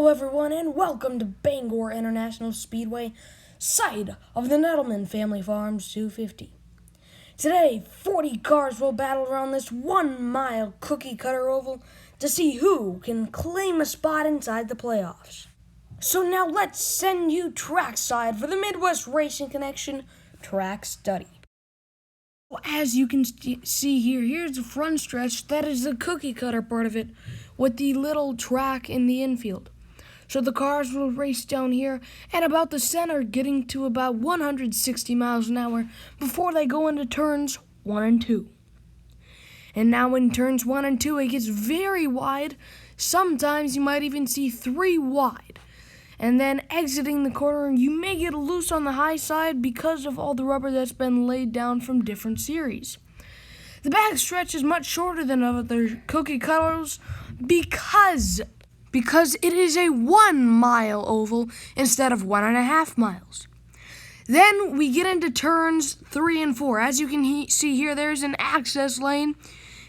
everyone, and welcome to Bangor International Speedway, site of the Nuttleman Family Farms 250. Today, 40 cars will battle around this 1-mile cookie cutter oval to see who can claim a spot inside the playoffs. So now let's send you trackside for the Midwest Racing Connection track study. As you can see here, here's the front stretch. That is the cookie cutter part of it, with the little track in the infield. So the cars will race down here at about the center, getting to about 160 miles an hour before they go into turns 1 and 2. And now in turns 1 and 2, it gets very wide. Sometimes you might even see 3 wide. And then exiting the corner, you may get loose on the high side because of all the rubber that's been laid down from different series. The back stretch is much shorter than other cookie cutters because it is a 1-mile oval instead of 1.5 miles. Then we get into turns 3 and 4. As you can see here, there's an access lane,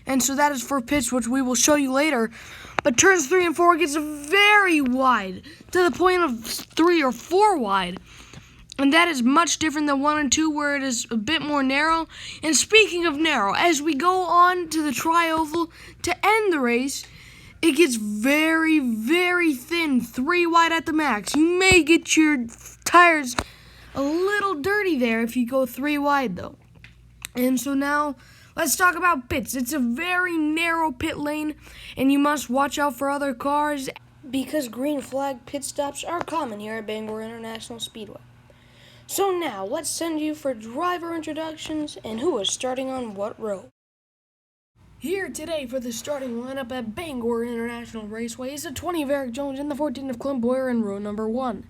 and so that is for pits, which we will show you later. But turns 3 and 4 gets very wide, to the point of 3 or 4 wide. And that is much different than 1 and 2, where it is a bit more narrow. And speaking of narrow, as we go on to the tri-oval to end the race, it gets very, very thin, 3 wide at the max. You may get your tires a little dirty there if you go 3 wide, though. And so now, let's talk about pits. It's a very narrow pit lane, and you must watch out for other cars because green flag pit stops are common here at Bangor International Speedway. So now, let's send you for driver introductions and who is starting on what row. Here today for the starting lineup at Bangor International Raceway is the 20 of Eric Jones and the 14 of Clint Boyer in row number 1.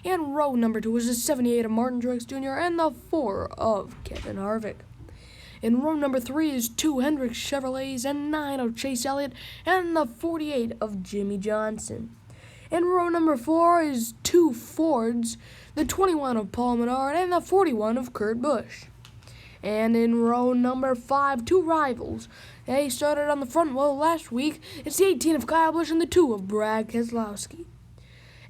And row number 2 is the 78 of Martin Truex Jr. and the 4 of Kevin Harvick. In row number 3 is 2 Hendrick Chevrolets and 9 of Chase Elliott and the 48 of Jimmy Johnson. In row number 4 is 2 Fords, the 21 of Paul Menard and the 41 of Kurt Busch. And in row number 5, 2 rivals. They started on the front row last week. It's the 18 of Kyle Busch and the 2 of Brad Keselowski.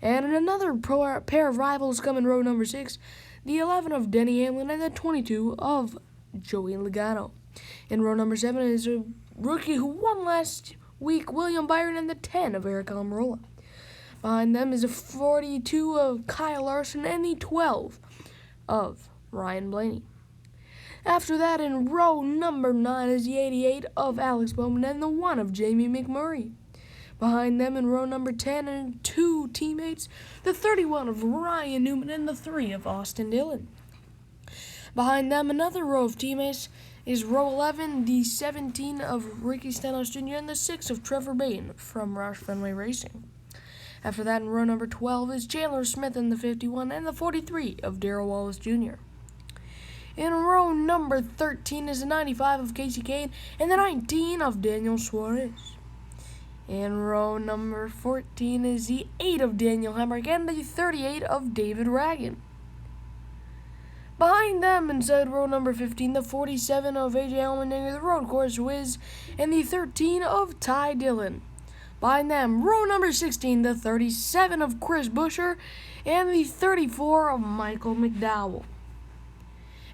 And another pair of rivals come in row number 6, the 11 of Denny Hamlin and the 22 of Joey Logano. In row number 7 is a rookie who won last week, William Byron, and the 10 of Eric Almirola. Behind them is a 42 of Kyle Larson and the 12 of Ryan Blaney. After that, in row number 9 is the 88 of Alex Bowman and the 1 of Jamie McMurray. Behind them in row number 10 and 2 teammates, the 31 of Ryan Newman and the 3 of Austin Dillon. Behind them, another row of teammates is row 11, the 17 of Ricky Stenhouse Jr. and the 6 of Trevor Bayne from Roush Fenway Racing. After that, in row number 12 is Chandler Smith and the 51 and the 43 of Darrell Wallace Jr. In row number 13 is the 95 of Casey Kane and the 19 of Daniel Suarez. In row number 14 is the 8 of Daniel Hemrick and the 38 of David Ragan. Behind them, inside row number 15, the 47 of A.J. Allmendinger, the Road Course Wiz, and the 13 of Ty Dillon. Behind them, row number 16, the 37 of Chris Buescher, and the 34 of Michael McDowell.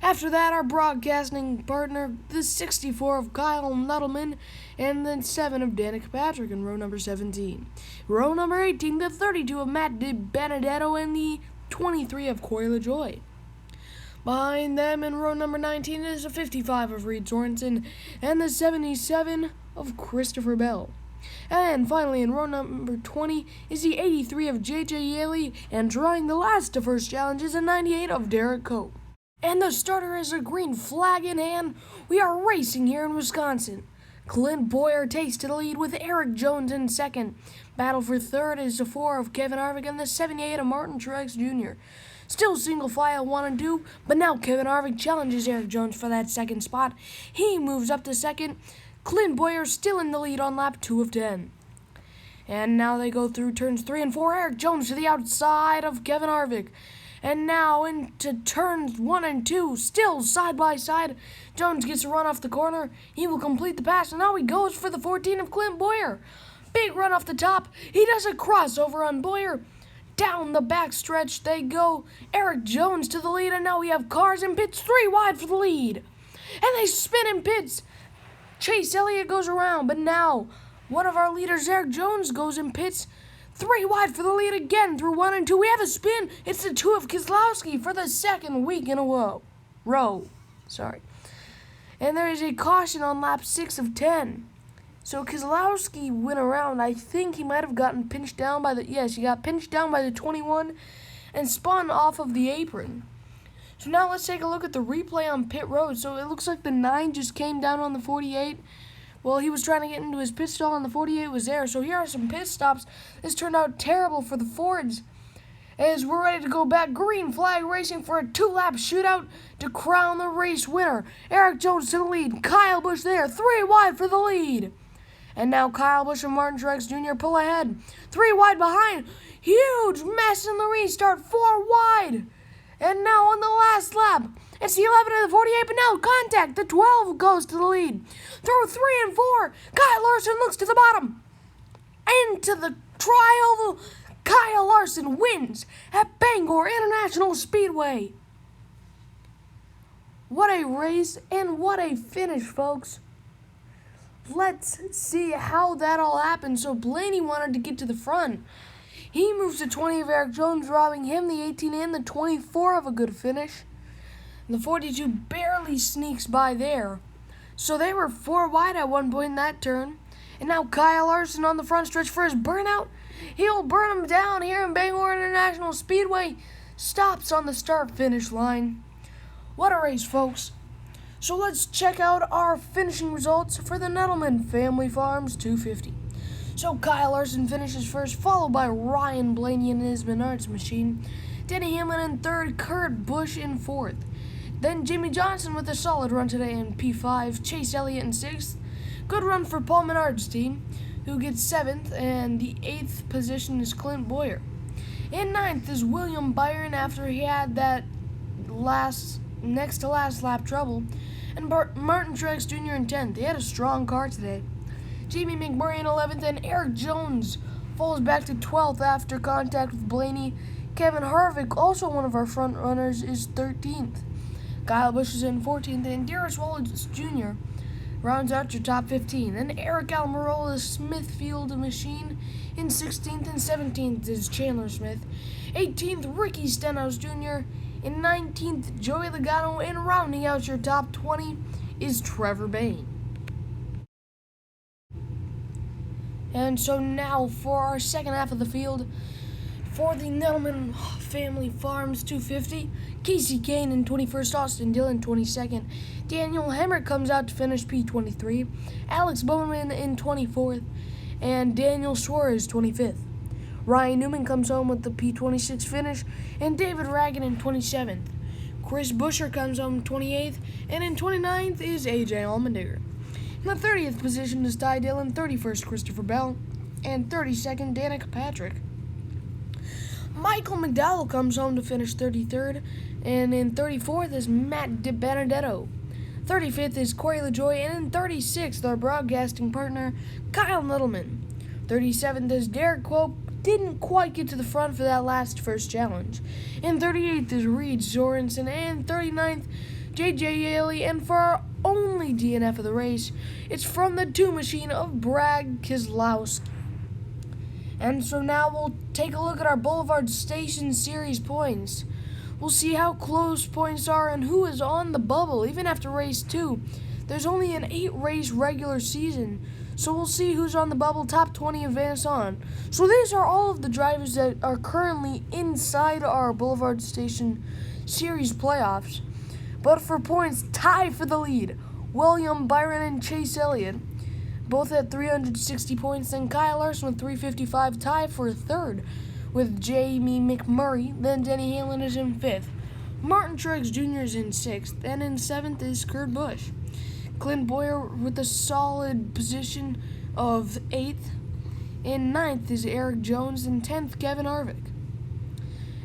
After that, our broadcasting partner, the 64 of Kyle Nuttleman, and the 7 of Danica Patrick in row number 17. Row number 18, the 32 of Matt DiBenedetto, and the 23 of Corey LaJoie. Behind them in row number 19 is the 55 of Reed Sorensen and the 77 of Christopher Bell. And finally in row number 20 is the 83 of J.J. Yaley, and drawing the last of first challenge is the 98 of Derek Coe. And the starter has a green flag in hand. We are racing here in Wisconsin. Clint Boyer takes to the lead with Eric Jones in second. Battle for third is the 4 of Kevin Harvick and the 78 of Martin Truex Jr. Still single file 1 and 2, but now Kevin Harvick challenges Eric Jones for that second spot. He moves up to second. Clint Boyer still in the lead on lap 2 of 10. And now they go through turns 3 and 4. Eric Jones to the outside of Kevin Harvick. And now into turns 1 and 2, still side by side. Jones gets a run off the corner. He will complete the pass, and now he goes for the 14 of Clint Boyer. Big run off the top. He does a crossover on Boyer. Down the backstretch they go. Eric Jones to the lead, and now we have cars in pits 3 wide for the lead. And they spin in pits. Chase Elliott goes around, but now one of our leaders, Eric Jones, goes in pits 3 wide for the lead again through 1 and 2. We have a spin. It's the 2 of Keselowski for the second week in a row. And there is a caution on lap 6 of 10. So Keselowski went around. I think he might have gotten pinched down by he got pinched down by the 21 and spun off of the apron. So now let's take a look at the replay on pit road. So it looks like the 9 just came down on the 48. Well, he was trying to get into his pit stall and the 48 was there. So here are some pit stops. This turned out terrible for the Fords. As we're ready to go back, green flag racing for a 2-lap shootout to crown the race winner. Eric Jones to the lead. Kyle Busch there, 3 wide for the lead. And now Kyle Busch and Martin Truex Jr. pull ahead. 3 wide behind. Huge mess in the restart. 4 wide. And now on the last lap, it's the 11 and the 48, but now contact. The 12 goes to the lead. Through 3 and 4, Kyle Larson looks to the bottom. Into the tri-oval, Kyle Larson wins at Bangor International Speedway. What a race and what a finish, folks. Let's see how that all happened. So Blaney wanted to get to the front. He moves to 20 of Eric Jones, robbing him the 18 and the 24 of a good finish. And the 42 barely sneaks by there. So they were 4 wide at one point in that turn. And now Kyle Larson on the front stretch for his burnout. He'll burn him down here in Bangor International Speedway. Stops on the start-finish line. What a race, folks. So let's check out our finishing results for the Nuttleman Family Farms 250. So Kyle Larson finishes first, followed by Ryan Blaney in his Menards machine. Denny Hamlin in third, Kurt Busch in fourth. Then Jimmy Johnson with a solid run today in P5, Chase Elliott in sixth. Good run for Paul Menard's team, who gets seventh, and the 8th position is Clint Boyer. In ninth is William Byron after he had that next to last lap trouble. And Martin Truex Jr. in 10th. They had a strong car today. Jamie McMurray in 11th, and Eric Jones falls back to 12th after contact with Blaney. Kevin Harvick, also one of our front runners, is 13th. Kyle Busch is in 14th, and Darius Wallace Jr. rounds out your top 15. Then Eric Almirola Smithfield machine in 16th, and 17th is Chandler Smith. 18th, Ricky Stenhouse Jr. In 19th, Joey Logano, and rounding out your top 20 is Trevor Bayne. And so now for our second half of the field, for the Nuttleman Family Farms 250, Casey Kane in 21st, Austin Dillon 22nd, Daniel Hemrick comes out to finish P23, Alex Bowman in 24th, and Daniel Suarez 25th. Ryan Newman comes home with the P26 finish, and David Ragan in 27th. Chris Buescher comes home 28th, and in 29th is AJ Allmendinger. In the 30th position is Ty Dillon, 31st Christopher Bell, and 32nd Danica Patrick. Michael McDowell comes home to finish 33rd, and in 34th is Matt DiBenedetto. 35th is Corey LaJoie, and in 36th, our broadcasting partner, Kyle Nuttleman. 37th is Derek Quope, didn't quite get to the front for that first challenge. In 38th is Reed Sorensen, and 39th, J.J. Yaley, and for our only DNF of the race, it's from the 2 machine of Brad Keselowski. And so now we'll take a look at our Boulevard Station Series points. We'll see how close points are and who is on the bubble, even after race 2. There's only an 8-race regular season, so we'll see who's on the bubble, top 20 advance on. So these are all of the drivers that are currently inside our Boulevard Station Series playoffs. But for points, tie for the lead. William Byron and Chase Elliott, both at 360 points. Then Kyle Larson with 355, tie for third with Jamie McMurray. Then Denny Hamlin is in 5th. Martin Truex Jr. is in 6th. And in 7th is Kurt Busch. Clint Boyer with a solid position of 8th. In 9th is Eric Jones. In 10th, Kevin Harvick.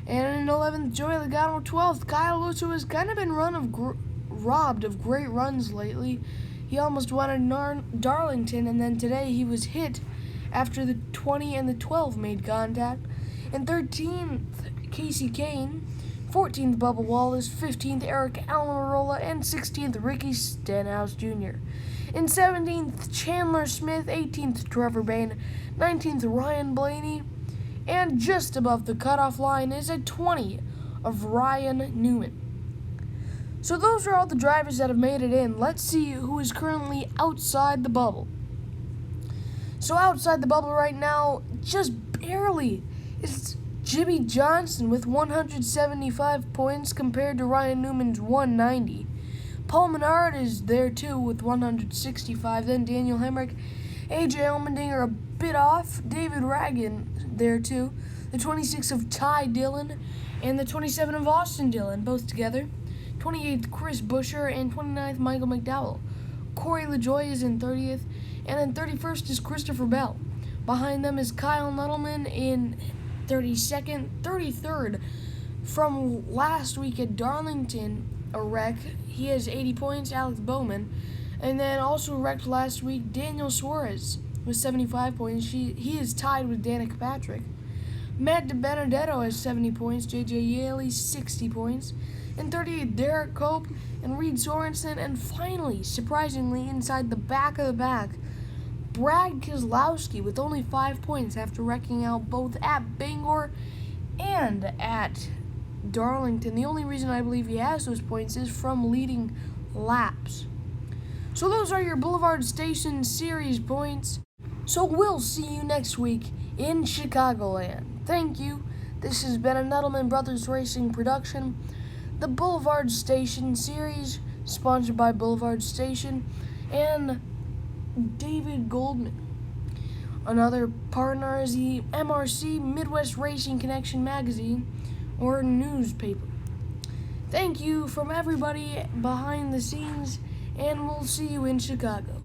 And in 11th, Joey Logano. 12th, Kyle Busch, who has kind of been robbed of great runs lately. He almost won at Darlington, and then today he was hit after the 20 and the 12 made contact. In 13th, Casey Kane. 14th, Bubba Wallace. 15th, Eric Almirola. And 16th, Ricky Stenhouse Jr. In 17th, Chandler Smith. 18th, Trevor Bain. 19th, Ryan Blaney. And just above the cutoff line is a 20 of Ryan Newman. So those are all the drivers that have made it in. Let's see who is currently outside the bubble. So outside the bubble right now, just barely, it's Jimmy Johnson with 175 points compared to Ryan Newman's 190. Paul Menard is there too with 165. Then Daniel Hemrick, AJ Allmendinger a bit off. David Ragan there too. The 26 of Ty Dillon and the 27 of Austin Dillon, both together. 28th, Chris Buescher, and 29th, Michael McDowell. Corey LaJoie is in 30th, and then 31st is Christopher Bell. Behind them is Kyle Nuttleman in 32nd. 33rd, from last week at Darlington, a wreck. He has 80 points, Alex Bowman. And then also wrecked last week, Daniel Suarez with 75 points. He is tied with Danica Patrick. Matt DiBenedetto has 70 points, J.J. Yaley 60 points. In 38th, Derek Cope and Reed Sorensen. And finally, surprisingly, inside the back of the pack, Brad Keselowski with only 5 points after wrecking out both at Bangor and at Darlington. The only reason I believe he has those points is from leading laps. So those are your Boulevard Station Series points. So we'll see you next week in Chicagoland. Thank you. This has been a Nuttleman Brothers Racing production. The Boulevard Station Series, sponsored by Boulevard Station and David Goldman. Another partner is the MRC, Midwest Racing Connection magazine, or newspaper. Thank you from everybody behind the scenes, and we'll see you in Chicago.